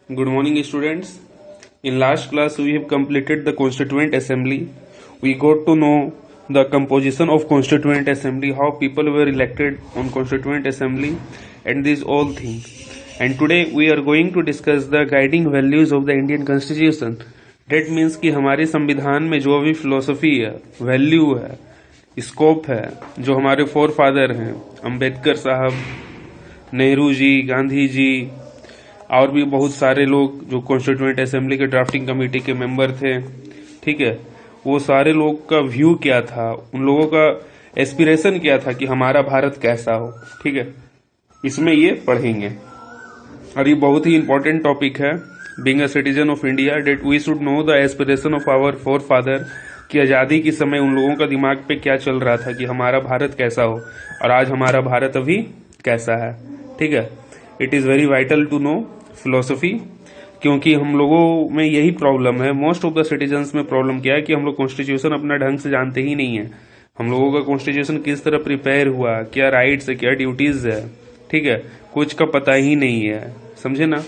Good morning, students. In last class, we have completed the Constituent Assembly. We got to know the composition of Constituent Assembly, how people were elected on Constituent Assembly, and these all things. And today we are going to discuss the guiding values of the Indian Constitution. That means कि हमारे संविधान में जो भी philosophy है, value है, scope है, जो हमारे फोर फादर हैं, अंबेडकर साहब, नेहरू जी, गांधी जी और भी बहुत सारे लोग जो कॉन्स्टिट्यूएंट असेंबली के ड्राफ्टिंग कमेटी के मेंबर थे, ठीक है, वो सारे लोग का व्यू क्या था, उन लोगों का एस्पिरेशन क्या था कि हमारा भारत कैसा हो, ठीक है, इसमें ये पढ़ेंगे। और ये बहुत ही इंपॉर्टेंट टॉपिक है, being a citizen of India, that we should know the aspiration of our forefather, कि आज़ादी के समय उन लोगों का दिमाग पे क्या चल रहा था कि हमारा भारत कैसा हो, और आज हमारा भारत अभी कैसा है, ठीक है। It is very vital to know philosophy, क्योंकि हम लोगों में यही प्रॉब्लम है, मोस्ट ऑफ द सिटीजन्स में प्रॉब्लम क्या है कि हम लोग कॉन्स्टिट्यूशन अपना ढंग से जानते ही नहीं है। हम लोगों का कॉन्स्टिट्यूशन किस तरह प्रिपेयर हुआ, क्या राइट्स है, क्या ड्यूटीज है, ठीक है, कुछ का पता ही नहीं है, समझे ना।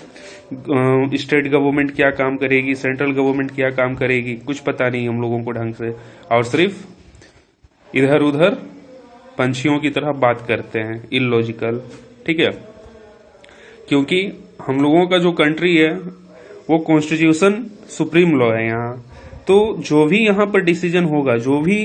स्टेट गवर्नमेंट क्या काम करेगी, सेंट्रल गवर्नमेंट क्या काम करेगी, कुछ पता नहीं हम लोगों को ढंग से, और सिर्फ इधर उधर पंछियों की तरह बात करते हैं, इलॉजिकल, ठीक है। क्योंकि हम लोगों का जो कंट्री है वो कॉन्स्टिट्यूशन सुप्रीम लॉ है यहाँ, तो जो भी यहाँ पर डिसीजन होगा, जो भी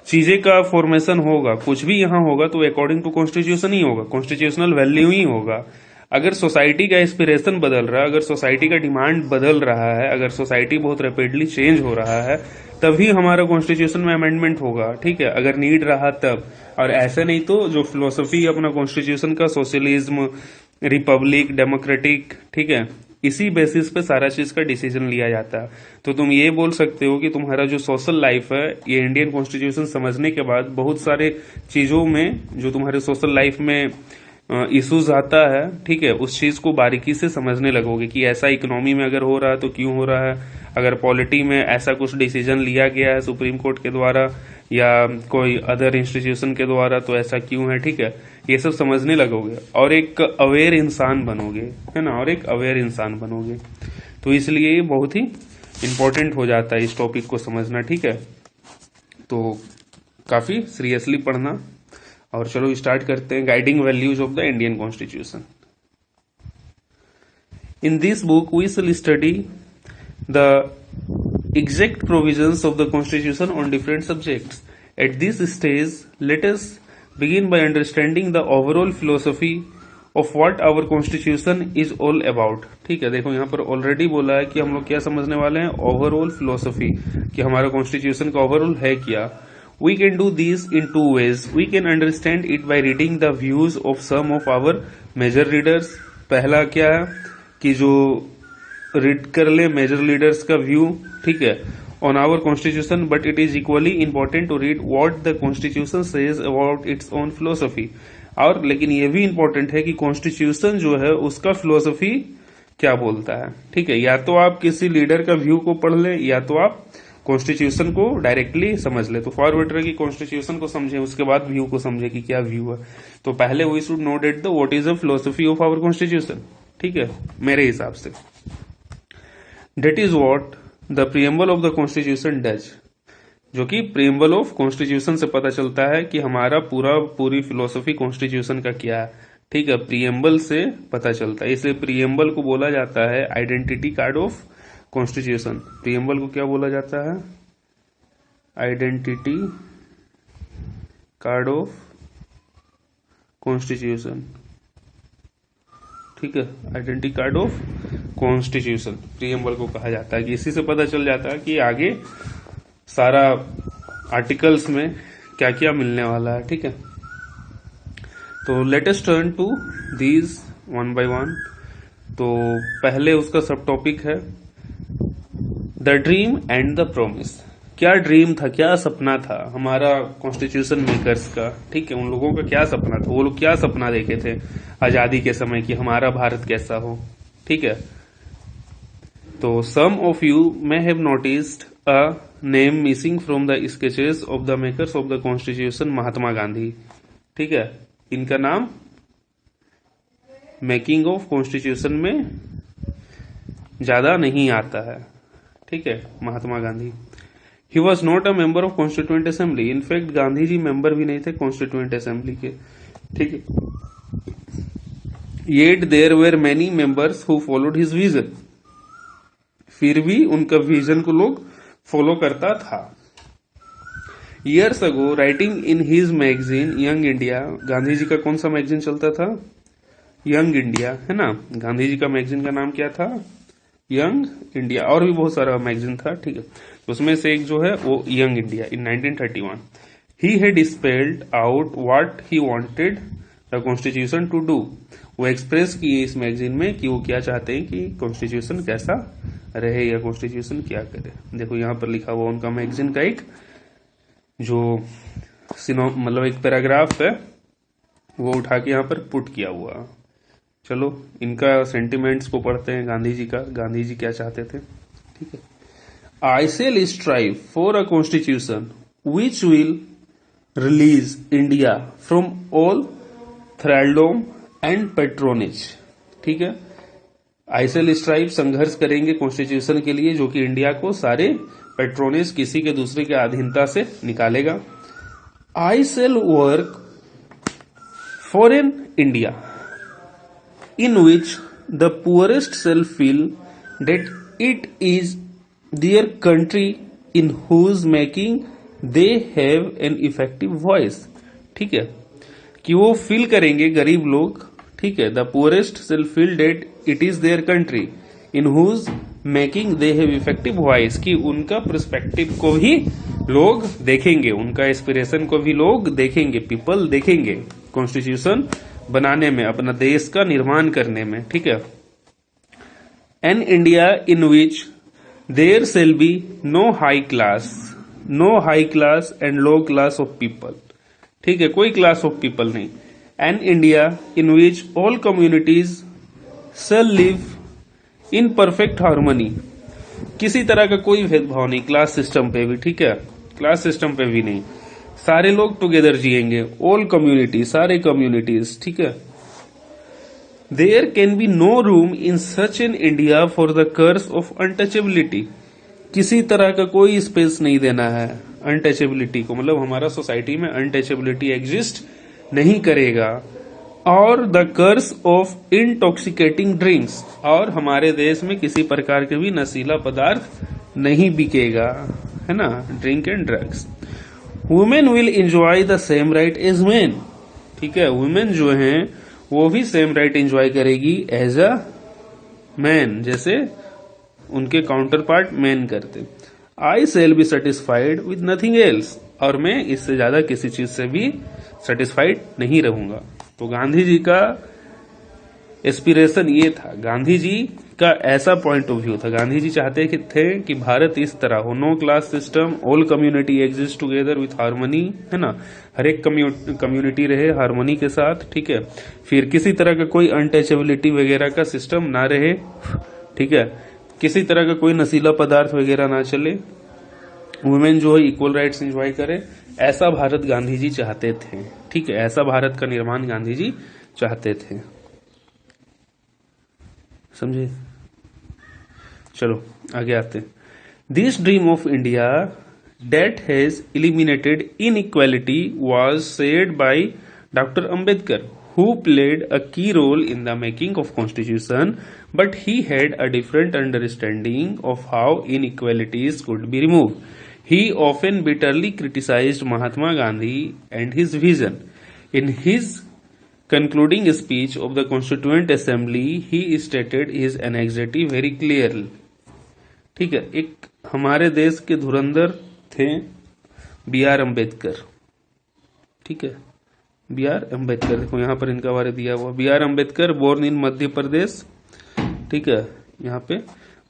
चीजें का फॉर्मेशन होगा, कुछ भी यहाँ होगा तो अकॉर्डिंग टू कॉन्स्टिट्यूशन ही होगा, कॉन्स्टिट्यूशनल वैल्यू ही होगा। अगर सोसाइटी का एस्पिरेशन बदल रहा है, अगर सोसाइटी का डिमांड बदल रहा है, अगर सोसाइटी बहुत रैपिडली चेंज हो रहा है, तभी हमारा कॉन्स्टिट्यूशन में अमेंडमेंट होगा, ठीक है, अगर नीड रहा तब। और ऐसे नहीं तो जो फिलोसफी अपना कॉन्स्टिट्यूशन का, सोशलिज्म, रिपब्लिक, डेमोक्रेटिक, ठीक है, इसी बेसिस पे सारा चीज का डिसीजन लिया जाता है। तो तुम ये बोल सकते हो कि तुम्हारा जो सोशल लाइफ है, ये इंडियन कॉन्स्टिट्यूशन समझने के बाद बहुत सारे चीजों में जो तुम्हारे सोशल लाइफ में इश्यूज आता है, ठीक है, उस चीज को बारीकी से समझने लगोगे कि ऐसा इकोनॉमी में अगर हो रहा है तो क्यों हो रहा है, अगर पॉलिटी में ऐसा कुछ डिसीजन लिया गया है सुप्रीम कोर्ट के द्वारा या कोई अदर इंस्टीट्यूशन के द्वारा तो ऐसा क्यों है, ठीक है, ये सब समझने लगोगे और एक अवेयर इंसान बनोगे, है ना, और एक अवेयर इंसान बनोगे। तो इसलिए ये बहुत ही इंपॉर्टेंट हो जाता है इस टॉपिक को समझना, ठीक है। तो काफी सीरियसली पढ़ना, और चलो स्टार्ट करते हैं। Guiding values of the Indian constitution. In this book we shall study the exact provisions of the constitution on different subjects. At this stage, let us begin by understanding the overall philosophy of what our constitution is all about. ठीक है, देखो यहाँ पर already बोला है कि हम लोग क्या समझने वाले हैं, ओवरऑल फिलोसफी, कि हमारा कॉन्स्टिट्यूशन का ओवरऑल है क्या। We can do this in two ways. We can understand it by reading the views of some of our major leaders. पहला क्या है कि जो रीड कर ले मेजर लीडर्स का व्यू, ठीक है, on our constitution, but it is equally important to read what the constitution says about its own philosophy. और लेकिन ये भी इंपॉर्टेंट है कि कॉन्स्टिट्यूशन जो है उसका फिलोसफी क्या बोलता है, ठीक है। या तो आप किसी लीडर का व्यू को पढ़ ले, या तो आप कॉन्स्टिट्यूशन को डायरेक्टली समझ ले। तो फॉर बेटर है कि कॉन्स्टिट्यूशन को समझे, उसके बाद व्यू को समझे कि क्या व्यू है। तो पहले we should know that the what is the philosophy of our constitution, ठीक है, मेरे हिसाब से। That is what the preamble of the constitution does, जो कि preamble of constitution से पता चलता है कि हमारा पूरी फिलोसफी कॉन्स्टिट्यूशन का क्या है, ठीक है, preamble से पता चलता है। इसलिए preamble को बोला जाता है identity card of constitution. preamble को क्या बोला जाता है, आइडेंटिटी कार्ड ऑफ कॉन्स्टिट्यूशन, ठीक है, identity card of constitution preamble को कहा जाता है, कि इसी से पता चल जाता है कि आगे सारा आर्टिकल्स में क्या क्या मिलने वाला है, ठीक है। तो let us turn to these one by one. तो पहले उसका सब टॉपिक है the dream and the promise. क्या ड्रीम था, क्या सपना था हमारा कॉन्स्टिट्यूशन मेकर्स का, ठीक है, उन लोगों का क्या सपना था, वो लोग क्या सपना देखे थे आजादी के समय कि हमारा भारत कैसा हो, ठीक है। तो some of you may have noticed a name missing from the sketches of the makers of the constitution, Mahatma Gandhi, ठीक है। इनका नाम मेकिंग ऑफ कॉन्स्टिट्यूशन में ज्यादा नहीं आता है। ठीक है, Mahatma Gandhi. He was not a member of constituent assembly. In fact Gandhi ji member भी नहीं थे कॉन्स्टिट्यूएंट असेंबली के। ठीक है, yet there were many members who followed his vision. फिर भी उनका विजन को लोग फॉलो करता था। Years ago, writing in his magazine young India, Gandhi ji का कौन सा मैगजीन चलता था? यंग इंडिया, है ना। गांधी जी का मैगजीन का नाम क्या था? Young India. और भी बहुत सारा मैगजीन था। ठीक है, उसमें से एक जो है वो young India in 1931। He had spelled out what he wanted the constitution to do. वो एक्सप्रेस किए इस मैगजीन में कि वो क्या चाहते हैं कि कॉन्स्टिट्यूशन कैसा रहे या कॉन्स्टिट्यूशन क्या करे। देखो यहाँ पर लिखा हुआ उनका मैगजीन का एक जो मतलब एक पैराग्राफ है वो उठा के यहाँ पर पुट किया हुआ। चलो इनका सेंटिमेंट्स को पढ़ते हैं गांधी जी का। गांधी जी क्या चाहते थे? ठीक है, I shall strive for a constitution which will release India from all thraldom and patronage. ठीक है, आई शेल स्ट्राइव, संघर्ष करेंगे कॉन्स्टिट्यूशन के लिए जो कि इंडिया को सारे पेट्रोनेज, किसी के दूसरे के अधीनता से निकालेगा। I shall work for an India in which the poorest shall feel that it is their country in whose making they have an effective voice. ठीक है, कि वो फील करेंगे गरीब लोग। ठीक है, the poorest shall feel that it is their country in whose making they have effective voice, कि उनका पर्सपेक्टिव को भी लोग देखेंगे, उनका एस्पिरेशन को भी लोग देखेंगे, पीपल देखेंगे कॉन्स्टिट्यूशन बनाने में, अपना देश का निर्माण करने में। ठीक है, an India in which there shall be no high class and low class of people. ठीक है, कोई क्लास ऑफ पीपल नहीं। An India in which all communities shall live in perfect harmony. किसी तरह का कोई भेदभाव नहीं क्लास सिस्टम पे भी। ठीक है, क्लास सिस्टम पे भी नहीं, सारे लोग टुगेदर जिएंगे, ऑल कम्युनिटी, सारे कम्युनिटीज। ठीक है, there can be no room in such an India for the curse of untouchability. किसी तरह का कोई स्पेस नहीं देना है अनटचेबिलिटी को, मतलब हमारा सोसाइटी में अनटचेबिलिटी एग्जिस्ट नहीं करेगा। और the curse of intoxicating drinks, और हमारे देश में किसी प्रकार के भी नशीला पदार्थ नहीं बिकेगा, है ना, drink and drugs. Women will enjoy the same right as men. ठीक है, वुमेन जो हैं वो भी सेम राइट एंजॉय करेगी एज अ मैन, जैसे उनके काउंटर पार्ट मैन करते। I shall be satisfied with nothing else, और मैं इससे ज्यादा किसी चीज से भी सेटिस्फाइड नहीं रहूंगा। तो गांधी जी का एस्पिरेशन ये था, गांधी जी का ऐसा पॉइंट ऑफ व्यू था। गांधी जी चाहते थे कि भारत इस तरह हो, no class system, all community exist together with harmony, है ना, हर एक कम्युनिटी रहे हार्मनी के साथ। ठीक है, फिर किसी तरह का कोई अनटचेबिलिटी वगैरह का सिस्टम ना रहे। ठीक है, किसी तरह का कोई नशीला पदार्थ वगैरह ना चले, वुमेन जो है इक्वल राइट्स एंजॉय करे, ऐसा भारत गांधी जी चाहते थे। ठीक है, ऐसा भारत का निर्माण गांधी जी चाहते थे। समझे? चलो आगे आते हैं। This dream of India that has eliminated inequality was shared by doctor Ambedkar, who played a key role in the making of constitution, but he had a different understanding of how inequalities could be removed. He often bitterly criticized Mahatma Gandhi and his vision. In his concluding speech of the Constituent Assembly, he stated his anxiety very clearly. ठीक है, एक हमारे देश के धुरंधर थे B R Ambedkar. ठीक है, B R Ambedkar, देखो यहाँ पर इनका बारे दिया हुआ। B R Ambedkar born in Madhya Pradesh. ठीक है, यहाँ पे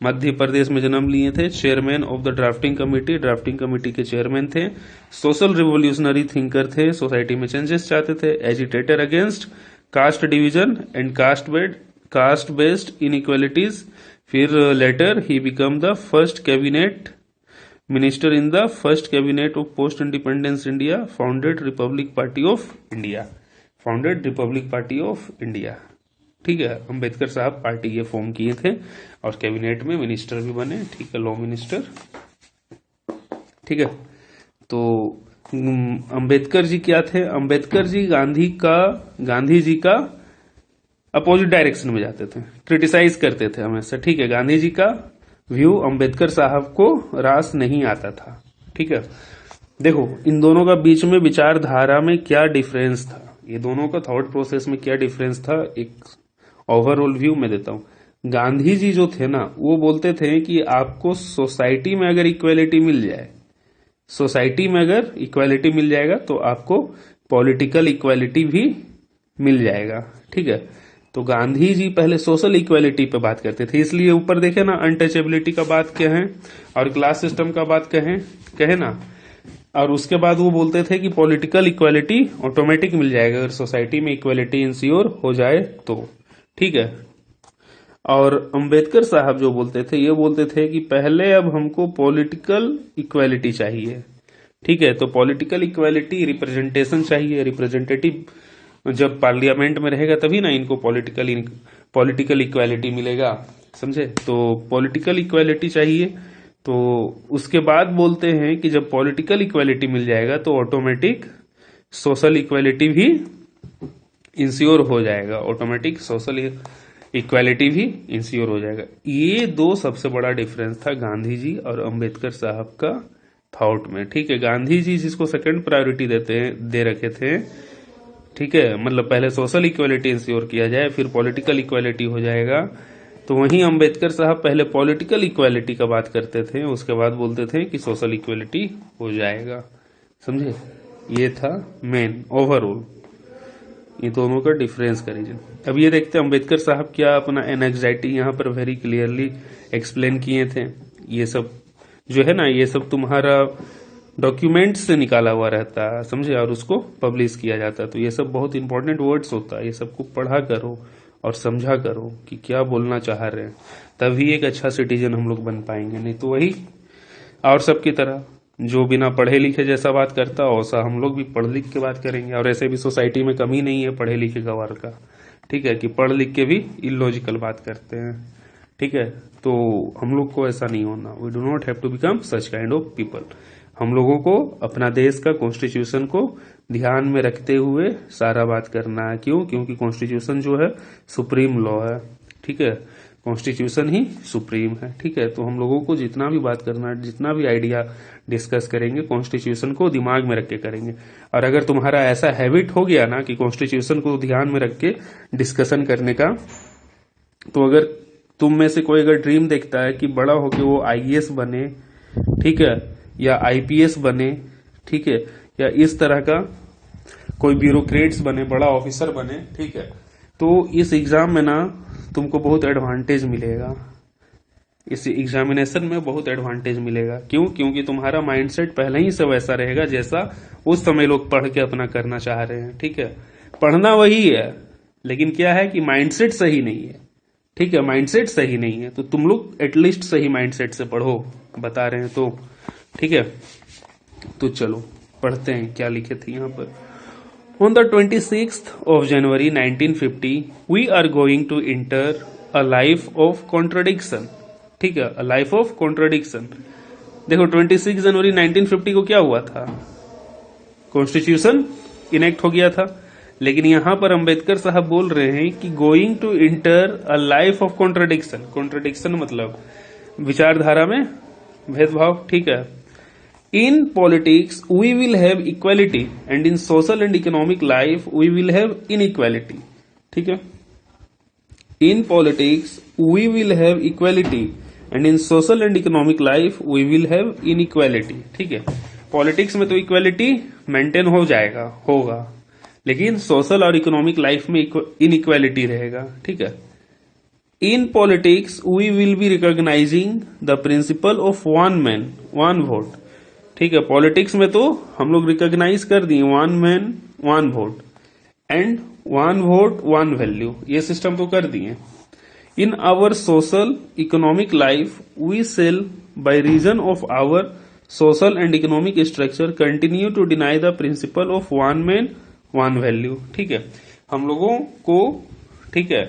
मध्य प्रदेश में जन्म लिए थे। Chairman of the drafting committee, drafting committee के चेयरमैन थे। सोशल रिवोल्यूशनरी थिंकर थे, सोसाइटी में चेंजेस चाहते थे। Agitator against caste division and caste based inequalities. फिर later he become the first cabinet minister in the first cabinet of post independence India, founded republic party of India. ठीक है, अंबेडकर साहब party ये form किए थे और कैबिनेट में minister भी बने, ठीक है, लॉ मिनिस्टर, ठीक है। तो अंबेडकर जी क्या थे? अंबेडकर जी गांधी जी का अपोजिट डायरेक्शन में जाते थे, क्रिटिसाइज करते थे हमेशा, ठीक है। गांधी जी का व्यू अंबेडकर साहब को रास नहीं आता था, ठीक है। देखो इन दोनों का बीच में विचारधारा में क्या डिफरेंस था, ये दोनों का थॉट प्रोसेस में क्या डिफरेंस था, एक ओवरऑल व्यू में देता हूं। गांधी जी जो थे ना, वो बोलते थे कि आपको सोसाइटी में अगर इक्वेलिटी मिल जाए, सोसाइटी में अगर इक्वेलिटी मिल जाएगा तो आपको पॉलिटिकल इक्वेलिटी भी मिल जाएगा, ठीक है। तो गांधी जी पहले सोशल इक्वेलिटी पे बात करते थे, इसलिए ऊपर देखे ना अनटचेबिलिटी का बात कहें और क्लास सिस्टम का बात कहे ना, और उसके बाद वो बोलते थे कि पॉलिटिकल इक्वेलिटी ऑटोमेटिक मिल जाएगा अगर सोसाइटी में इक्वेलिटी इंश्योर हो जाए तो, ठीक है। और अंबेडकर साहब जो बोलते थे, ये बोलते थे कि पहले अब हमको पॉलिटिकल इक्वेलिटी चाहिए, ठीक है। तो पॉलिटिकल इक्वेलिटी रिप्रेजेंटेशन चाहिए, रिप्रेजेंटेटिव जब पार्लियामेंट में रहेगा तभी ना इनको पॉलिटिकल इक्वेलिटी मिलेगा, समझे। तो पॉलिटिकल इक्वेलिटी चाहिए। तो उसके बाद बोलते हैं कि जब पॉलिटिकल इक्वेलिटी मिल जाएगा तो ऑटोमेटिक सोशल इक्वेलिटी भी इंश्योर हो जाएगा, ऑटोमेटिक सोशल इक्वेलिटी भी इंश्योर हो जाएगा। ये दो सबसे बड़ा डिफरेंस था गांधी जी और अंबेडकर साहब का थॉट में, ठीक है। गांधी जी जिसको सेकंड प्रायोरिटी दे रखे थे, ठीक है, मतलब पहले सोशल इक्वेलिटी इंश्योर किया जाए फिर पॉलिटिकल इक्वेलिटी हो जाएगा। तो वहीं अंबेडकर साहब पहले पॉलिटिकल इक्वेलिटी का बात करते थे, उसके बाद बोलते थे कि सोशल इक्वेलिटी हो जाएगा, समझे। ये था मेन ओवरऑल ये दोनों का डिफरेंस का रीजन। अब ये देखते हैं अंबेडकर साहब क्या अपना एंग्जाइटी यहाँ पर वेरी क्लियरली एक्सप्लेन किए थे। ये सब जो है ना, ये सब तुम्हारा डॉक्यूमेंट से निकाला हुआ रहता है, समझे, और उसको पब्लिश किया जाता है। तो ये सब बहुत इंपॉर्टेंट वर्ड्स होता है, ये सबको पढ़ा करो और समझा करो कि क्या बोलना चाह रहे हैं, तभी एक अच्छा सिटीजन हम लोग बन पाएंगे। नहीं तो वही और सबकी तरह जो बिना पढ़े लिखे जैसा बात करता हो वैसा हम लोग भी पढ़ लिख के बात करेंगे। और ऐसे भी सोसाइटी में कमी नहीं है पढ़े लिखे गवार का, ठीक है, कि पढ़ लिख के भी इलॉजिकल बात करते हैं, ठीक है। तो हम लोग को ऐसा नहीं होना, we do not have to become such kind of people. हम लोगों को अपना देश का कॉन्स्टिट्यूशन को ध्यान में रखते हुए सारा बात करना है। क्यों? क्योंकि कॉन्स्टिट्यूशन जो है सुप्रीम लॉ है, ठीक है, कॉन्स्टिट्यूशन ही सुप्रीम है, ठीक है। तो हम लोगों को जितना भी बात करना है, जितना भी आइडिया डिस्कस करेंगे कॉन्स्टिट्यूशन को दिमाग में रख के करेंगे। और अगर तुम्हारा ऐसा हैबिट हो गया ना कि कॉन्स्टिट्यूशन को ध्यान में रख के डिस्कशन करने का, तो अगर तुम में से कोई अगर ड्रीम देखता है कि बड़ा होके वो आईएएस बने, ठीक है, या आईपीएस बने, ठीक है, या इस तरह का कोई ब्यूरोक्रेट्स बने, बड़ा ऑफिसर बने, ठीक है, तो इस एग्जाम में ना तुमको बहुत एडवांटेज मिलेगा, इस एग्जामिनेशन में बहुत एडवांटेज मिलेगा। क्यों? क्योंकि तुम्हारा माइंडसेट पहले ही से वैसा रहेगा जैसा उस समय लोग पढ़ के अपना करना चाह रहे हैं, ठीक है। पढ़ना वही है लेकिन क्या है कि माइंडसेट सही नहीं है, ठीक है, माइंडसेट सही नहीं है। तो तुम लोग एटलीस्ट सही माइंडसेट से पढ़ो, बता रहे हैं तो, ठीक है। तो चलो पढ़ते हैं क्या लिखे थे यहाँ पर। On the 26th of January 1950, we are going to enter a life of contradiction. ठीक है, a life of contradiction. देखो 26 जनवरी 1950 को क्या हुआ था? कॉन्स्टिट्यूशन इनेक्ट हो गया था। लेकिन यहां पर अंबेडकर साहब बोल रहे हैं कि going to enter a life of contradiction. Contradiction मतलब विचारधारा में भेदभाव, ठीक है। In politics, we will have equality, and in social and economic life, we will have inequality. ठीक है? In politics, we will have equality, and in social and economic life, we will have inequality. ठीक है? Politics में तो equality maintain हो जाएगा, होगा, लेकिन सोशल और इकोनॉमिक लाइफ में इनइक्वेलिटी रहेगा, ठीक है। In politics we will be recognizing the principle of one man one vote, ठीक है। पॉलिटिक्स में तो हम लोग रिकॉग्नाइज कर दिए one man one vote and one vote one value, ये सिस्टम तो कर दिए। In our social economic life we shall by reason of our social and economic structure continue to deny the principle of one man one value, ठीक है। हम लोगों को, ठीक है,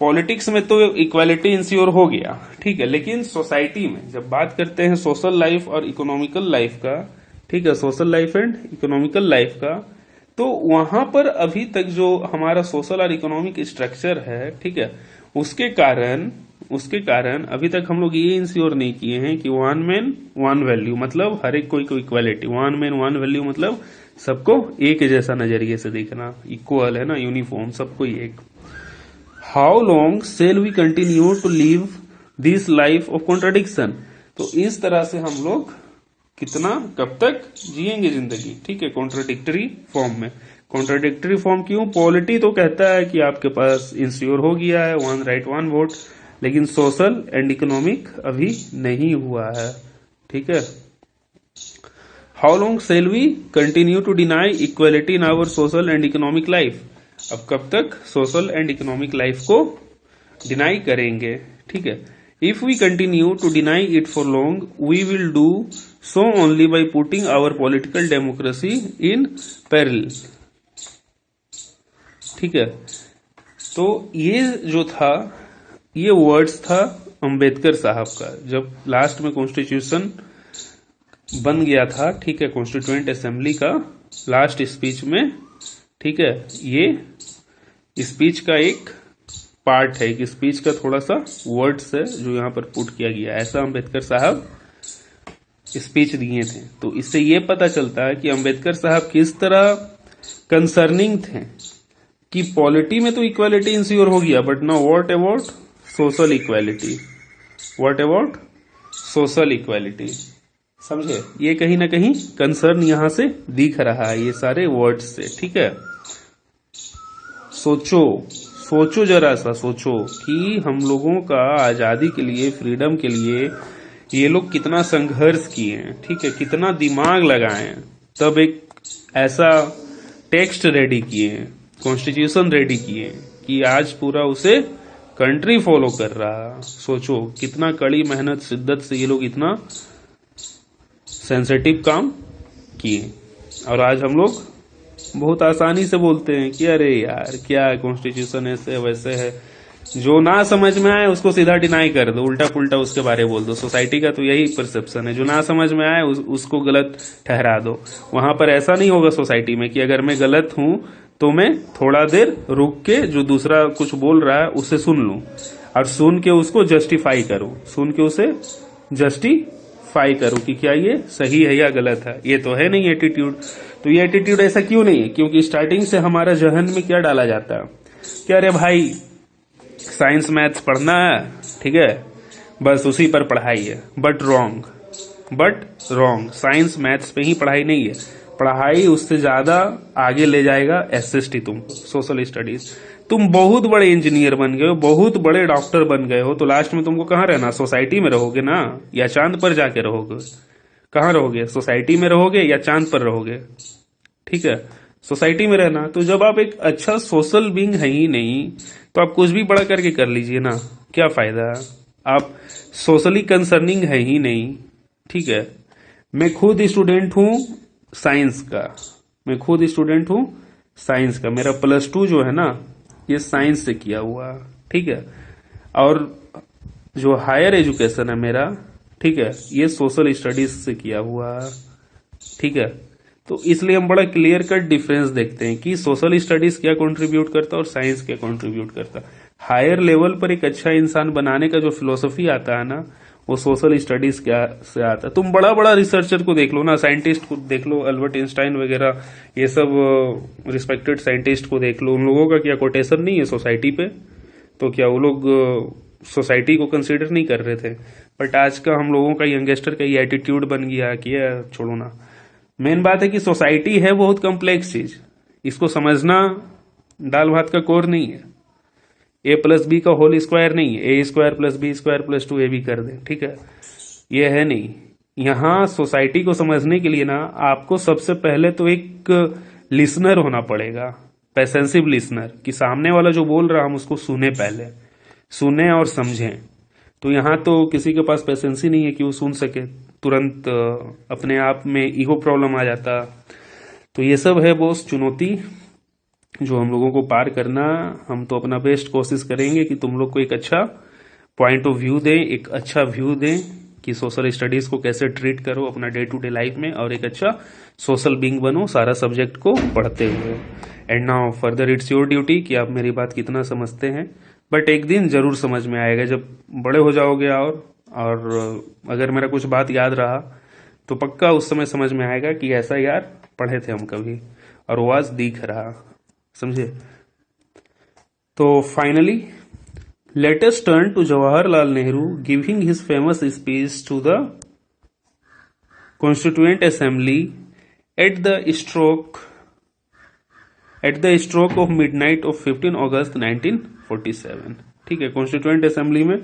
पॉलिटिक्स में तो इक्वालिटी इंश्योर हो गया, ठीक है, लेकिन सोसाइटी में जब बात करते हैं सोशल लाइफ और इकोनॉमिकल लाइफ का, ठीक है, social life and economical life का, तो वहां पर अभी तक जो हमारा सोशल और इकोनॉमिक स्ट्रक्चर है, ठीक है, उसके कारण अभी तक हम लोग ये इंश्योर नहीं किए हैं कि वन मैन वन वैल्यू, मतलब हर एक कोई को equality, one man one value मतलब सबको एक जैसा नजरिए से देखना, इक्वल है ना, यूनिफॉर्म, सबको एक। How long shall we continue to live this life of contradiction, तो इस तरह से हम लोग कितना कब तक जिएंगे जिंदगी, ठीक है, कॉन्ट्राडिक्टरी फॉर्म में। कॉन्ट्राडिक्टरी फॉर्म क्यों? पॉलिटी तो कहता है कि आपके पास इंश्योर हो गया है वन राइट वन वोट, लेकिन सोशल एंड इकोनॉमिक अभी नहीं हुआ है, ठीक है। How long shall we continue to deny equality in our social and economic life, अब कब तक सोशल एंड इकोनॉमिक लाइफ को डिनाई करेंगे, ठीक है। If we continue to deny it for long we will do so only by putting our political democracy in peril, ठीक है। तो ये जो था, ये वर्ड्स था अंबेडकर साहब का, जब लास्ट में कॉन्स्टिट्यूशन बन गया था, ठीक है, कॉन्स्टिट्यूएंट असेंबली का लास्ट स्पीच में, ठीक है। ये स्पीच का एक पार्ट है, एक स्पीच का थोड़ा सा वर्ड्स है जो यहाँ पर पुट किया गया, ऐसा अंबेडकर साहब स्पीच दिए थे। तो इससे ये पता चलता है कि अंबेडकर साहब किस तरह कंसर्निंग थे कि पॉलिटी में तो इक्वालिटी इंश्योर हो गया, but now what about social equality, what about social equality, समझे? ये कहीं ना कहीं कंसर्न यहां से दिख रहा है ये सारे वर्ड्स से, ठीक है। सोचो जरा सा, सोचो कि हम लोगों का आजादी के लिए, फ्रीडम के लिए ये लोग कितना संघर्ष किए हैं, ठीक है, कितना दिमाग लगाए हैं, तब एक ऐसा टेक्स्ट रेडी किए हैं, कॉन्स्टिट्यूशन रेडी किए हैं कि आज पूरा उसे कंट्री फॉलो कर रहा। सोचो कितना कड़ी मेहनत शिद्दत से ये लोग इतना सेंसिटिव काम किए, और आज हम लोग बहुत आसानी से बोलते हैं कि अरे यार क्या है, कॉन्स्टिट्यूशन ऐसे वैसे है, जो ना समझ में आए उसको सीधा डिनाई कर दो, उल्टा पुल्टा उसके बारे में बोल दो। सोसाइटी का तो यही परसेप्शन है, जो ना समझ में आए उसको गलत ठहरा दो। वहां पर ऐसा नहीं होगा सोसाइटी में कि अगर मैं गलत हूं तो मैं थोड़ा देर रुक के जो दूसरा कुछ बोल रहा है उसे सुन लूं और सुन के उसको जस्टिफाई करूं, सुन के उसे जस्टिफाई करूं कि क्या ये सही है या गलत है। ये तो है नहीं एटीट्यूड। तो ये एटीट्यूड ऐसा क्यों नहीं है? क्योंकि स्टार्टिंग से हमारा जहन में क्या डाला जाता है कि अरे भाई साइंस मैथ्स पढ़ना है, ठीक है, बस उसी पर पढ़ाई है। बट रॉन्ग, साइंस मैथ्स पे ही पढ़ाई नहीं है, पढ़ाई उससे ज्यादा आगे ले जाएगा एसएसटी, तुमको सोशल स्टडीज। तुम बहुत बड़े इंजीनियर बन गए हो, बहुत बड़े डॉक्टर बन गए हो, तो लास्ट में तुमको कहाँ रहना? सोसाइटी में रहोगे ना, या चांद पर जाके रहोगे? कहाँ रहोगे? सोसाइटी में रहोगे या चांद पर रहोगे? ठीक है, सोसाइटी में रहना। तो जब आप एक अच्छा सोशल बीइंग है ही नहीं तो आप कुछ भी बड़ा करके कर लीजिए ना, क्या फायदा? आप सोशली कंसर्निंग है ही नहीं, ठीक है। मैं खुद स्टूडेंट हूं साइंस का, मेरा +2 जो है ना ये साइंस से किया हुआ, ठीक है, और जो हायर एजुकेशन है मेरा, ठीक है, ये सोशल स्टडीज से किया हुआ, ठीक है। तो इसलिए हम बड़ा क्लियर कट डिफरेंस देखते हैं कि सोशल स्टडीज क्या कंट्रीब्यूट करता है और साइंस क्या कंट्रीब्यूट करता है। हायर लेवल पर एक अच्छा इंसान बनाने का जो फिलोसफी आता है ना, वो सोशल स्टडीज क्या से आता है। तुम बड़ा बड़ा रिसर्चर को देख लो ना, साइंटिस्ट को देख लो, अल्बर्ट आइंस्टाइन वगैरह, ये सब रिस्पेक्टेड साइंटिस्ट को देख लो, उन लोगों का क्या कोटेशन नहीं है सोसाइटी पे? तो क्या वो लोग सोसाइटी को कंसिडर नहीं कर रहे थे? बट आज का हम लोगों का यंगस्टर का ये एटीट्यूड बन गया कि छोड़ो ना। मेन बात है कि सोसाइटी है बहुत कॉम्प्लेक्स चीज, इसको समझना दाल भात का कोर नहीं है। A+B का होल स्क्वायर नहीं है, A² + B² + 2AB कर दें, ठीक है, ये है नहीं। यहाँ सोसाइटी को समझने के लिए ना आपको सबसे पहले तो एक लिसनर होना पड़ेगा, पैसेंसिव लिसनर, कि सामने वाला जो बोल रहा हम उसको सुने, पहले सुने और समझें। तो यहाँ तो किसी के पास पेशेंस ही नहीं है कि वो सुन सके, तुरंत अपने आप में ईगो प्रॉब्लम आ जाता। तो ये सब है बॉस चुनौती जो हम लोगों को पार करना, हम तो अपना बेस्ट कोशिश करेंगे कि तुम लोग को एक अच्छा पॉइंट ऑफ व्यू दें, एक अच्छा व्यू दें कि सोशल स्टडीज को कैसे ट्रीट करो अपना डे टू डे लाइफ में, और एक अच्छा सोशल बीइंग बनो सारा सब्जेक्ट को पढ़ते हुए। And now further it's your duty कि आप मेरी बात कितना समझते हैं, बट एक दिन जरूर समझ में आएगा जब बड़े हो जाओगे। और अगर मेरा कुछ बात याद रहा तो पक्का उस समय समझ में आएगा कि ऐसा यार पढ़े थे हम कभी, और वो आज दिख रहा, समझे। तो finally let us turn to Jawaharlal Nehru giving his famous speech to the Constituent Assembly at the stroke of midnight of 15 अगस्त 1947। ठीक है, कॉन्स्टिट्यूएंट असेंबली में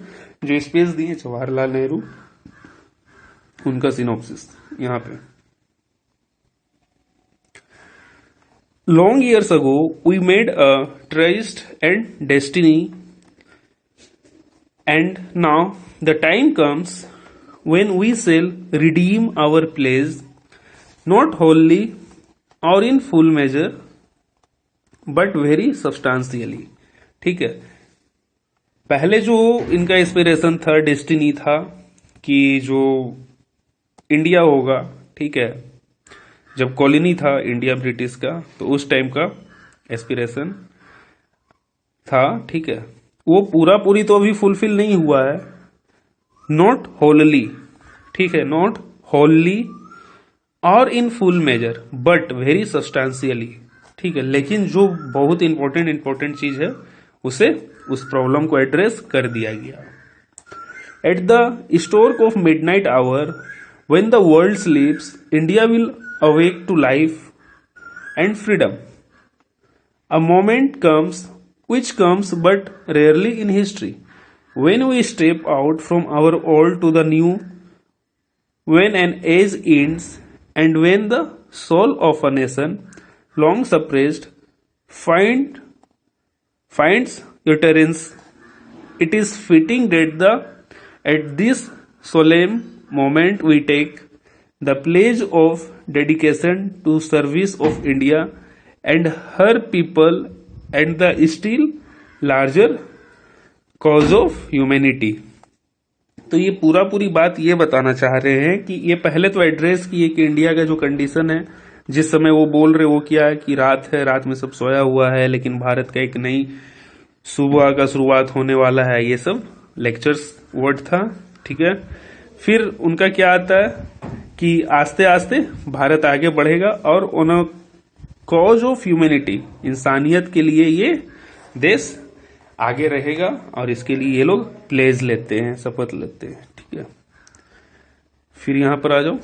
जो स्पीच दिए जवाहरलाल नेहरू, उनका सिनॉप्सिस यहां पे। Long years ago we made a tryst and destiny, and now the time comes when we shall redeem our pledge, not wholly or in full measure but very substantially। ठीक है, पहले जो इनका inspiration था, destiny था कि जो India होगा, ठीक है, जब कॉलोनी था इंडिया ब्रिटिश का, तो उस टाइम का एस्पिरेशन था, ठीक है। वो पूरा पूरी तो अभी फुलफिल नहीं हुआ है, नॉट होलली, ठीक है, नॉट होलली और in full measure but very substantially, ठीक है। लेकिन जो बहुत इंपॉर्टेंट चीज है उसे, उस प्रॉब्लम को एड्रेस कर दिया गया। At the stroke of midnight hour when the world sleeps, India will awake to life and freedom. A moment comes which comes but rarely in history, when we step out from our old to the new, when an age ends and when the soul of a nation long suppressed finds utterance. It is fitting that at this solemn moment we take the pledge of dedication to service of India and her people and the still larger cause of humanity। तो ये पूरी बात ये बताना चाह रहे हैं कि ये पहले तो एड्रेस किए कि इंडिया का जो कंडीशन है, जिस समय वो बोल रहे वो क्या है कि रात है, रात में सब सोया हुआ है, लेकिन भारत का एक नई सुबह का शुरुआत होने वाला है। ये सब लेक्चर्स वर्ड था, ठीक है। फिर उनका क्या आता है कि आस्ते आस्ते भारत आगे बढ़ेगा और ऑन कॉज ऑफ ह्यूमैनिटी, इंसानियत के लिए ये देश आगे रहेगा, और इसके लिए ये लोग प्लेज लेते हैं, शपथ लेते हैं, ठीक है। फिर यहां पर आ जाओ,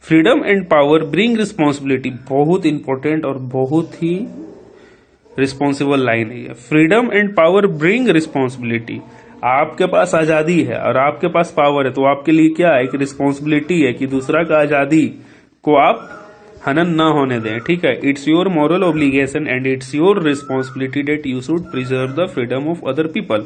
freedom and power bring responsibility, बहुत इंपॉर्टेंट और बहुत ही रिस्पॉन्सिबल लाइन है ये। Freedom and power bring responsibility, आपके पास आजादी है और आपके पास पावर है, तो आपके लिए क्या है, एक रिस्पॉन्सिबिलिटी है कि दूसरा का आजादी को आप हनन न होने दें, ठीक है। It's your moral obligation and it's your responsibility that you should preserve the freedom of other people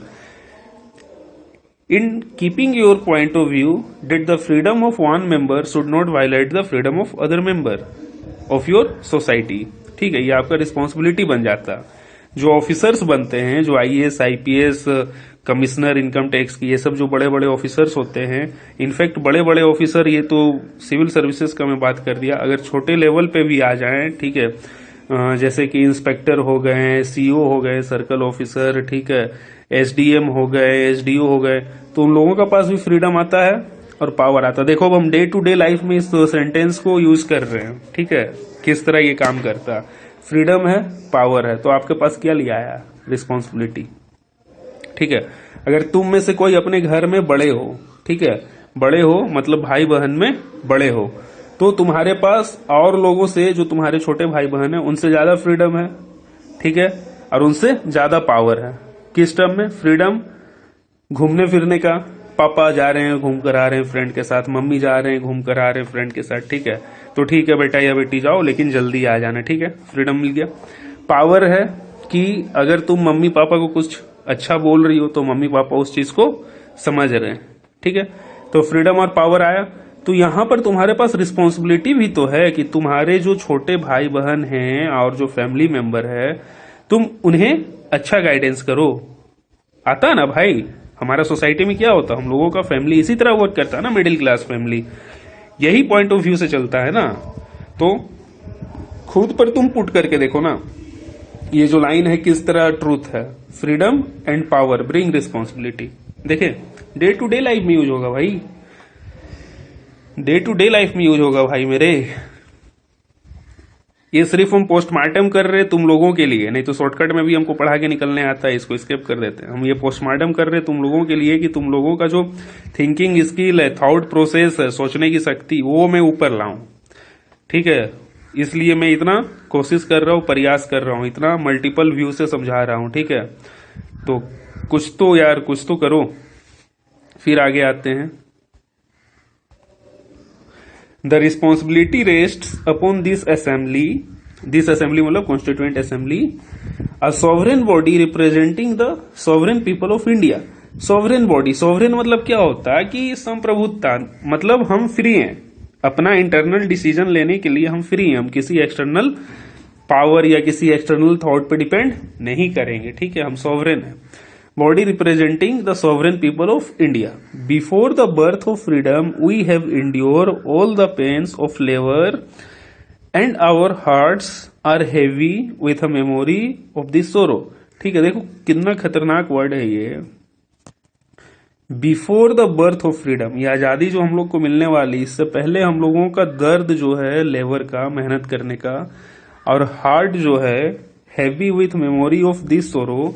in keeping your point of view that the freedom of one member should not violate the freedom of other member of your society, ठीक है। ये आपका responsibility बन जाता है। जो officers बनते हैं, जो IAS, IPS, commissioner income tax की, ये सब जो बड़े बड़े ऑफिसर्स होते हैं, इनफैक्ट बड़े बड़े ऑफिसर, ये तो सिविल सर्विसेज का मैं बात कर दिया, अगर छोटे लेवल पे भी आ जाएं, ठीक है, जैसे कि इंस्पेक्टर हो गए, सीईओ हो गए, सर्कल ऑफिसर, ठीक है, एसडीएम हो गए, एसडीओ हो गए, तो उन लोगों का पास भी फ्रीडम आता है और पावर आता है। देखो अब हम डे टू डे लाइफ में इस सेंटेंस को यूज कर रहे हैं, ठीक है, किस तरह ये काम करता है। फ्रीडम है, पावर है, तो आपके पास क्या लिया है, रिस्पॉन्सिबिलिटी, ठीक है। अगर तुम में से कोई अपने घर में बड़े हो, ठीक है, बड़े हो मतलब भाई बहन में बड़े हो, तो तुम्हारे पास और लोगों से, जो तुम्हारे छोटे भाई बहन है, उनसे ज्यादा फ्रीडम है, ठीक है, और उनसे ज्यादा पावर है। किस टर्म में? फ्रीडम घूमने फिरने का, पापा जा रहे हैं घूम कर आ रहे हैं फ्रेंड के साथ, मम्मी जा रहे हैं घूम कर आ रहे हैं फ्रेंड के साथ, ठीक है, तो ठीक है बेटा या बेटी जाओ, लेकिन जल्दी आ जाना, ठीक है, फ्रीडम मिल गया। पावर है कि अगर तुम मम्मी पापा को कुछ अच्छा बोल रही हो तो मम्मी पापा उस चीज को समझ रहे हैं, ठीक है, तो फ्रीडम और पावर आया। तो यहां पर तुम्हारे पास रिस्पॉन्सिबिलिटी भी तो है कि तुम्हारे जो छोटे भाई बहन हैं और जो फैमिली मेंबर है, तुम उन्हें अच्छा गाइडेंस करो। आता है ना भाई, हमारा सोसाइटी में क्या होता है, हम लोगों का फैमिली इसी तरह वर्क करता है ना, मिडिल क्लास फैमिली, यही पॉइंट ऑफ व्यू से चलता है ना। तो खुद पर तुम पुट करके देखो ना, ये जो लाइन है किस तरह ट्रूथ है। Freedom and power bring responsibility. देखिए डे टू डे लाइफ में यूज होगा भाई, डे टू डे लाइफ में यूज होगा भाई मेरे। ये सिर्फ हम पोस्टमार्टम कर रहे हैं तुम लोगों के लिए, नहीं तो शॉर्टकट में भी हमको पढ़ा के निकलने आता है, इसको स्किप कर देते हैं हम। ये पोस्टमार्टम कर रहे हैं तुम लोगों के लिए कि तुम लोगों का जो थिंकिंग स्किल है, थॉट प्रोसेस है, सोचने की शक्ति, वो मैं ऊपर लाऊं। ठीक है, इसलिए मैं इतना कोशिश कर रहा हूं, प्रयास कर रहा हूं, इतना मल्टीपल व्यू से समझा रहा हूं। ठीक है, तो कुछ तो यार कुछ तो करो। फिर आगे आते हैं। The responsibility rests upon this assembly मतलब constituent assembly, a sovereign body representing the sovereign people of India. Sovereign body, sovereign मतलब क्या होता है कि संप्रभुता, मतलब हम फ्री हैं अपना इंटरनल डिसीजन लेने के लिए, हम फ्री हैं, हम किसी एक्सटर्नल पावर या किसी एक्सटर्नल थॉट पे डिपेंड नहीं करेंगे। ठीक है, हम सॉवरेन हैं। Body representing the sovereign people of India. Before the birth of freedom we have endured all the pains of labour and our hearts are heavy with a memory of this sorrow. ठीक है, देखो कितना खतरनाक word है ये, before the birth of freedom. ये आजादी जो हम लोग को मिलने वाली, इससे पहले हम लोगों का दर्द जो है लेबर का, मेहनत करने का, और हार्ट जो है heavy with memory of this sorrow.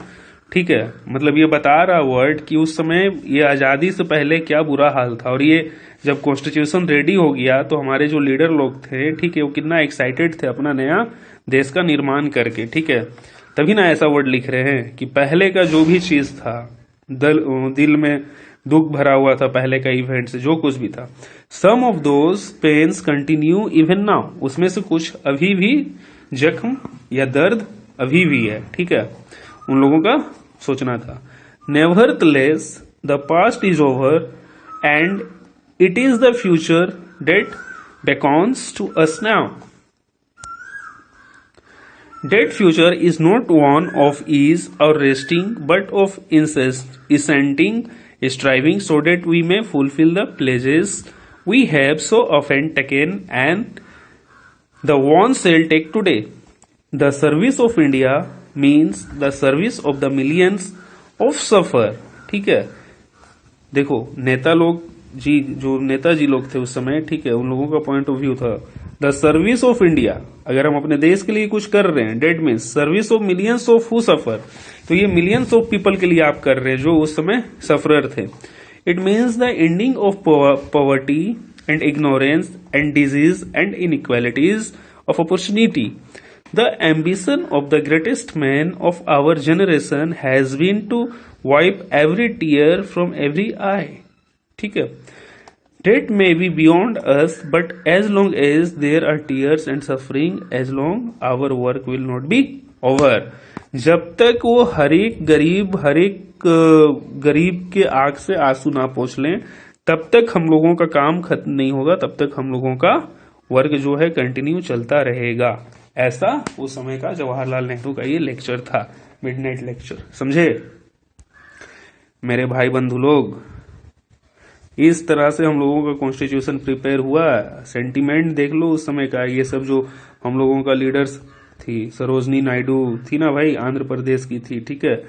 ठीक है, मतलब ये बता रहा वर्ड कि उस समय ये आजादी से पहले क्या बुरा हाल था, और ये जब कॉन्स्टिट्यूशन रेडी हो गया तो हमारे जो लीडर लोग थे, ठीक है, वो कितना एक्साइटेड थे अपना नया देश का निर्माण करके। ठीक है, तभी ना ऐसा वर्ड लिख रहे हैं कि पहले का जो भी चीज था, दिल में दुख भरा हुआ था पहले का इवेंट से, जो कुछ भी था, some of those pains continue even now. उसमें से कुछ अभी भी जख्म या दर्द अभी भी है। ठीक है, उन लोगों का सोचना था। Nevertheless the past is over and it is the future that beckons to us now. That future is not one of ease or resting, but of ascending, striving, so that we may fulfill the pledges we have so often taken and the ones shall take today. The service of India means the service of the millions of suffer. ठीक है, देखो नेता लोग जी, जो नेताजी लोग थे उस समय, ठीक है, उन लोगों का पॉइंट ऑफ व्यू था द सर्विस ऑफ इंडिया। अगर हम अपने देश के लिए कुछ कर रहे हैं, that means service of millions of who suffer, तो ये मिलियंस ऑफ पीपल के लिए आप कर रहे हैं जो उस समय सफरर थे। It means the ending of poverty and ignorance and disease and inequalities of opportunity. The ambition of the greatest man of our generation has been to wipe every tear from every eye. ठीक है, that may be beyond us, but as long as there are tears and suffering, as long our work will not be over. जब तक वो हर एक गरीब के आंख से आंसू ना पोंछ लें, तब तक हम लोगों का काम खत्म नहीं होगा, तब तक हम लोगों का वर्क जो है कंटिन्यू चलता रहेगा। ऐसा उस समय का जवाहरलाल नेहरू का ये लेक्चर था, मिडनाइट लेक्चर। समझे मेरे भाई बंधु लोग, इस तरह से हम लोगों का कॉन्स्टिट्यूशन प्रिपेयर हुआ। सेंटीमेंट देख लो उस समय का, ये सब जो हम लोगों का लीडर्स थी, सरोजनी नायडू थी ना भाई, आंध्र प्रदेश की थी। ठीक है,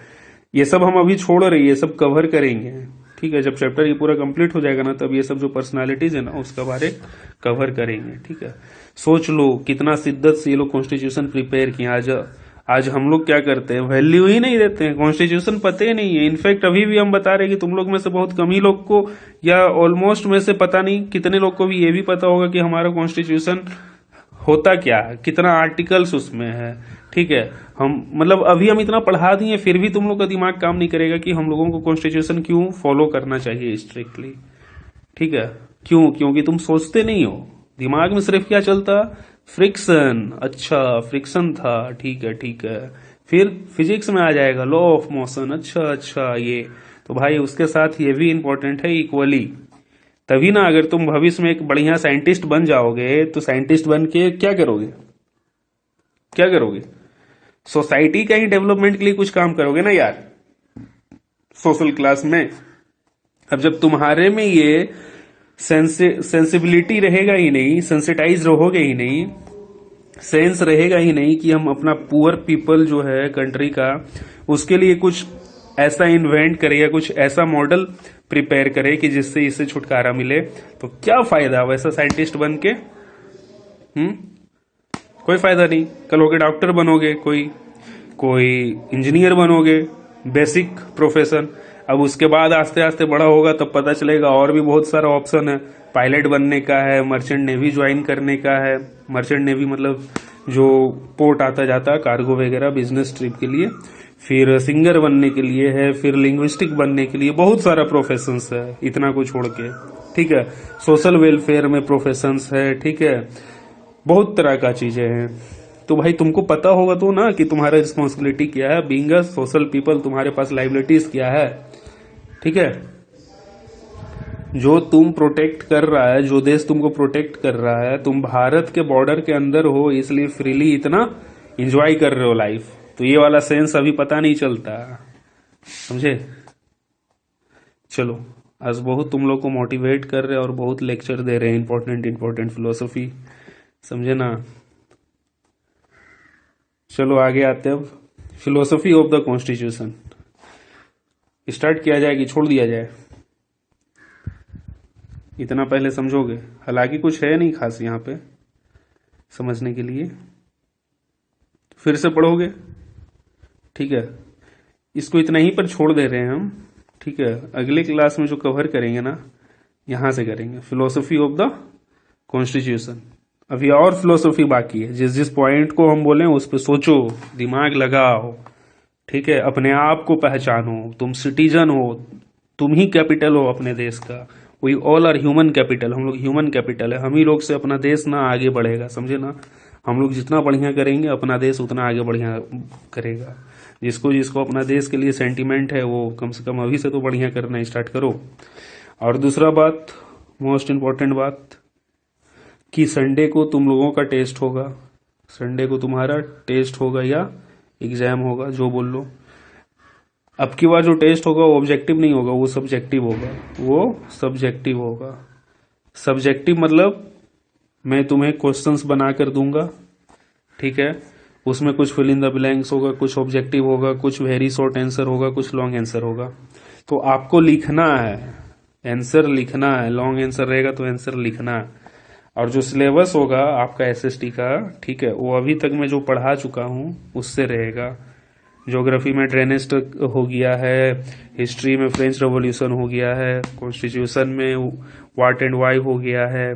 ये सब हम अभी छोड़ रहे हैं, ये सब कवर करेंगे। ठीक है, जब चैप्टर ये पूरा कंप्लीट हो जाएगा ना, तब ये सब जो पर्सनालिटीज है ना, उसका बारे कवर करेंगे। ठीक है, सोच लो कितना शिद्दत से ये लोग कॉन्स्टिट्यूशन प्रिपेयर किया। आज हम लोग क्या करते हैं, वैल्यू ही नहीं देते हैं, कॉन्स्टिट्यूशन पता ही नहीं है। इनफैक्ट अभी भी हम बता रहे हैं कि तुम लोग में से बहुत कम ही लोग को, या ऑलमोस्ट में से पता नहीं कितने लोग को भी ये भी पता होगा कि हमारा कॉन्स्टिट्यूशन होता क्या है, कितना आर्टिकल्स उसमें है। ठीक है, हम मतलब अभी हम इतना पढ़ा दिए, फिर भी तुम लोग का दिमाग काम नहीं करेगा कि हम लोगों को कॉन्स्टिट्यूशन क्यों फॉलो करना चाहिए स्ट्रिक्टली। ठीक है, क्यों? क्योंकि तुम सोचते नहीं हो, दिमाग में सिर्फ क्या चलता, फ्रिक्शन। अच्छा फ्रिक्शन था, ठीक है ठीक है। फिर फिजिक्स में आ जाएगा लॉ ऑफ मोशन। अच्छा ये तो भाई उसके साथ ये भी इंपॉर्टेंट है इक्वली। तभी ना, अगर तुम भविष्य में एक बढ़िया साइंटिस्ट बन जाओगे तो साइंटिस्ट बन के क्या करोगे, क्या करोगे? सोसाइटी का ही डेवलपमेंट के लिए कुछ काम करोगे ना यार, सोशल क्लास में। अब जब तुम्हारे में ये सेंसिबिलिटी रहेगा ही नहीं, सेंसिटाइज रहोगे ही नहीं, सेंस रहेगा ही नहीं कि हम अपना पुअर पीपल जो है कंट्री का, उसके लिए कुछ ऐसा इन्वेंट करे या कुछ ऐसा मॉडल प्रिपेयर करे कि जिससे इसे छुटकारा मिले, तो क्या फायदा वैसा साइंटिस्ट बन के? कोई फायदा नहीं। कल होके डॉक्टर बनोगे, कोई इंजीनियर बनोगे, बेसिक प्रोफेशन। अब उसके बाद आस्ते आस्ते बड़ा होगा तब पता चलेगा और भी बहुत सारा ऑप्शन है। पायलट बनने का है, मर्चेंट नेवी ज्वाइन करने का है। मर्चेंट नेवी मतलब जो पोर्ट आता जाता कार्गो वगैरह बिजनेस ट्रिप के लिए। फिर सिंगर बनने के लिए है, फिर लिंग्विस्टिक बनने के लिए, बहुत सारा प्रोफेशंस है इतना को छोड़ के, ठीक है। सोशल वेलफेयर में प्रोफेशंस है, ठीक है, बहुत तरह का चीजें हैं। तो भाई तुमको पता होगा तो ना कि तुम्हारा रिस्पॉन्सिबिलिटी क्या है, बीइंग अ सोशल पीपल तुम्हारे पास लाइबिलिटीज क्या है, ठीक है। जो तुम प्रोटेक्ट कर रहा है, जो देश तुमको प्रोटेक्ट कर रहा है, तुम भारत के बॉर्डर के अंदर हो इसलिए फ्रीली इतना एंजॉय कर रहे हो लाइफ, तो ये वाला सेंस अभी पता नहीं चलता, समझे। चलो, आज बहुत तुम लोग को मोटिवेट कर रहे हैं और बहुत लेक्चर दे रहे हैं इंपॉर्टेंट फिलोसफी, समझे ना। चलो आगे आते हैं। अब philosophy of the constitution start किया जाए कि छोड़ दिया जाए? इतना पहले समझोगे? हालांकि कुछ है नहीं खास यहाँ पे समझने के लिए, फिर से पढ़ोगे, ठीक है। इसको इतना ही पर छोड़ दे रहे हैं हम, ठीक है। अगले क्लास में जो कवर करेंगे ना, यहां से करेंगे फिलोसफी ऑफ द कॉन्स्टिट्यूशन। अभी और फिलोसफी बाकी है, जिस जिस पॉइंट को हम बोले उस पर सोचो, दिमाग लगाओ, ठीक है। अपने आप को पहचानो, तुम सिटीजन हो, तुम ही कैपिटल हो अपने देश का। We all are human capital, हम लोग ह्यूमन कैपिटल है। हम ही लोग से अपना देश ना आगे बढ़ेगा, समझे ना। हम लोग जितना बढ़िया करेंगे अपना देश उतना आगे बढ़िया करेगा। जिसको जिसको अपना देश के लिए सेंटीमेंट है वो कम से कम अभी से तो बढ़िया करना स्टार्ट करो। और दूसरा बात, मोस्ट इम्पोर्टेंट बात, कि संडे को तुम लोगों का टेस्ट होगा, संडे को तुम्हारा टेस्ट होगा या एग्जाम होगा, जो बोल लो। अब की बार जो टेस्ट होगा वो ऑब्जेक्टिव नहीं होगा, वो सब्जेक्टिव होगा, वो सब्जेक्टिव होगा। सब्जेक्टिव मतलब मैं तुम्हें क्वेश्चंस बना कर दूंगा, ठीक है। उसमें कुछ फिल इन द ब्लैंक्स होगा, कुछ ऑब्जेक्टिव होगा, कुछ वेरी शॉर्ट आंसर होगा, कुछ लॉन्ग आंसर होगा। तो आपको लिखना है, आंसर लिखना है। लॉन्ग आंसर रहेगा तो आंसर लिखना है। और जो सिलेबस होगा आपका एसएसटी का, ठीक है, वो अभी तक मैं जो पढ़ा चुका हूँ उससे रहेगा। ज्योग्राफी में ड्रेनेज हो गया है, हिस्ट्री में फ्रेंच रेवोल्यूशन हो गया है, कॉन्स्टिट्यूशन में व्हाट एंड वाई हो गया है,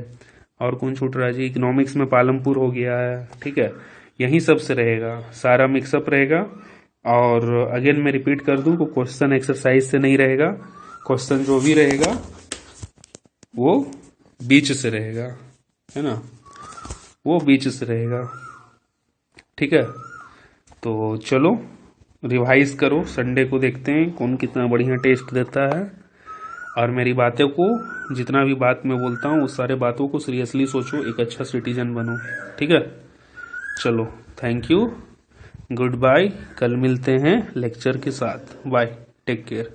और कौन छूट रहा जी, इकोनॉमिक्स में पालमपुर हो गया है, ठीक है। यही सब से रहेगा, सारा मिक्सअप रहेगा। और अगेन मैं रिपीट कर दूं को क्वेश्चन एक्सरसाइज से नहीं रहेगा, क्वेश्चन जो भी रहेगा वो बीच से रहेगा, है ना, वो बीच से रहेगा, ठीक है। तो चलो रिवाइज करो, संडे को देखते हैं कौन कितना बढ़िया टेस्ट देता है। और मेरी बातों को, जितना भी बात मैं बोलता हूँ उस सारे बातों को सीरियसली सोचो, एक अच्छा सिटीजन बनो, ठीक है। चलो, थैंक यू, गुड बाय, कल मिलते हैं लेक्चर के साथ, बाय, टेक केयर।